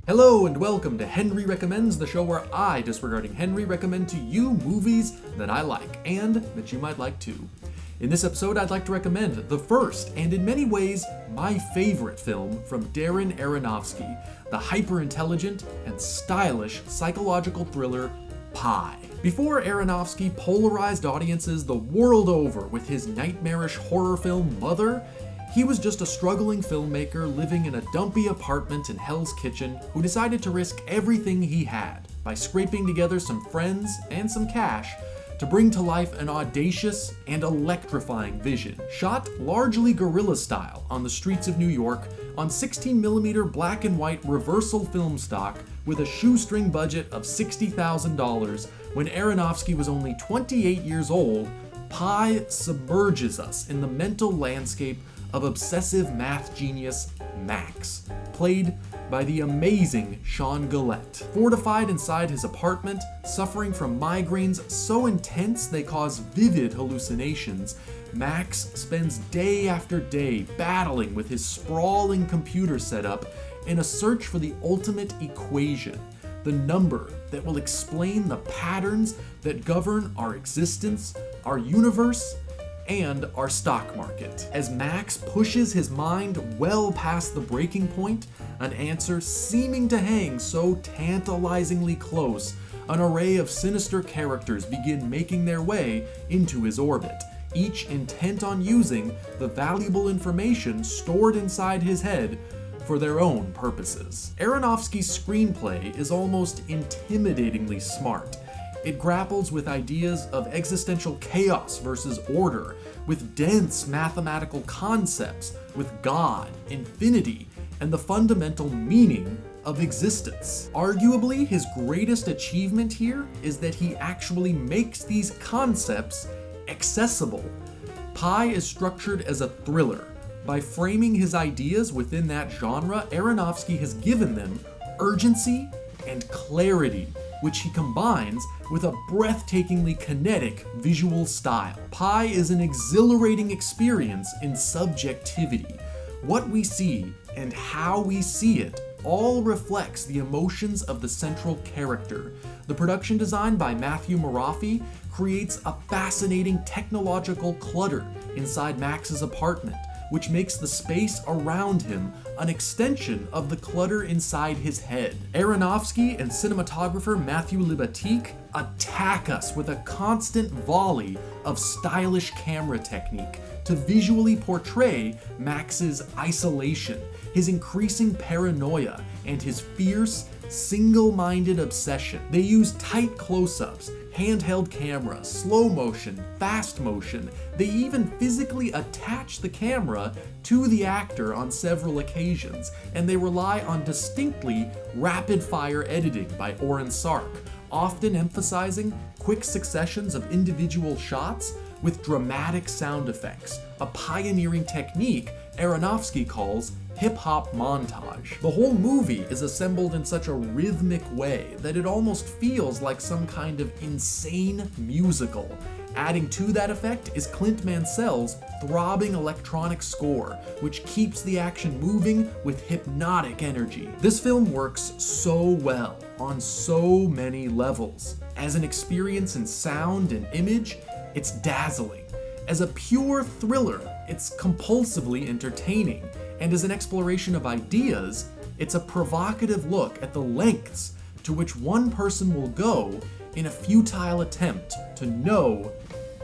Hello and welcome to Henry Recommends, the show where I, DisRegarding Henry, recommend to you movies that I like and that you might like too. In this episode, I'd like to recommend the first, and in many ways, my favorite film from Darren Aronofsky, the hyper-intelligent and stylish psychological thriller, Pi. Before Aronofsky polarized audiences the world over with his nightmarish horror film Mother, he was just a struggling filmmaker living in a dumpy apartment in Hell's Kitchen who decided to risk everything he had by scraping together some friends and some cash to bring to life an audacious and electrifying vision, shot largely guerrilla style on the streets of New York on 16mm black and white reversal film stock with a shoestring budget of $60,000 when Aronofsky was only 28 years old. Pi submerges us in the mental landscape of obsessive math genius Max, played by the amazing Sean Gillette. Fortified inside his apartment, suffering from migraines so intense they cause vivid hallucinations, Max spends day after day battling with his sprawling computer setup in a search for the ultimate equation, the number that will explain the patterns that govern our existence, our universe, and our stock market. As Max pushes his mind well past the breaking point, an answer seeming to hang so tantalizingly close, an array of sinister characters begin making their way into his orbit, each intent on using the valuable information stored inside his head for their own purposes. Aronofsky's screenplay is almost intimidatingly smart. It grapples with ideas of existential chaos versus order, with dense mathematical concepts, with God, infinity, and the fundamental meaning of existence. Arguably, his greatest achievement here is that he actually makes these concepts accessible. Pi is structured as a thriller. By framing his ideas within that genre, Aronofsky has given them urgency and clarity, which he combines with a breathtakingly kinetic visual style. Pi is an exhilarating experience in subjectivity. What we see and how we see it all reflects the emotions of the central character. The production design by Matthew Marafi creates a fascinating technological clutter inside Max's apartment, which makes the space around him an extension of the clutter inside his head. Aronofsky and cinematographer Matthew Libatique attack us with a constant volley of stylish camera technique to visually portray Max's isolation, his increasing paranoia, and his fierce, single-minded obsession. They use tight close-ups, handheld camera, slow motion, fast motion. They even physically attach the camera to the actor on several occasions, and they rely on distinctly rapid-fire editing by Oren Sark, often emphasizing quick successions of individual shots with dramatic sound effects, a pioneering technique Aronofsky calls hip-hop montage. The whole movie is assembled in such a rhythmic way that it almost feels like some kind of insane musical. Adding to that effect is Clint Mansell's throbbing electronic score, which keeps the action moving with hypnotic energy. This film works so well on so many levels. As an experience in sound and image, it's dazzling. As a pure thriller, it's compulsively entertaining. And as an exploration of ideas, it's a provocative look at the lengths to which one person will go in a futile attempt to know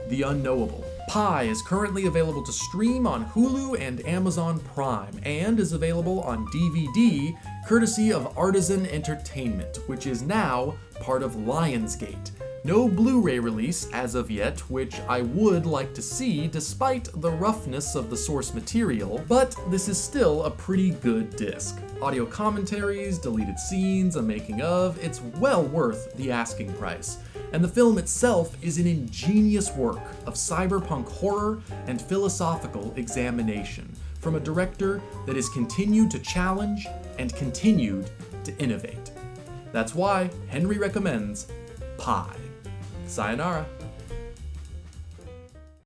the unknowable. Pi is currently available to stream on Hulu and Amazon Prime, and is available on DVD courtesy of Artisan Entertainment, which is now part of Lionsgate. No Blu-ray release as of yet, which I would like to see despite the roughness of the source material, but this is still a pretty good disc. Audio commentaries, deleted scenes, a making of, it's well worth the asking price. And the film itself is an ingenious work of cyberpunk horror and philosophical examination from a director that has continued to challenge and continued to innovate. That's why Henry recommends Pi. Sayonara.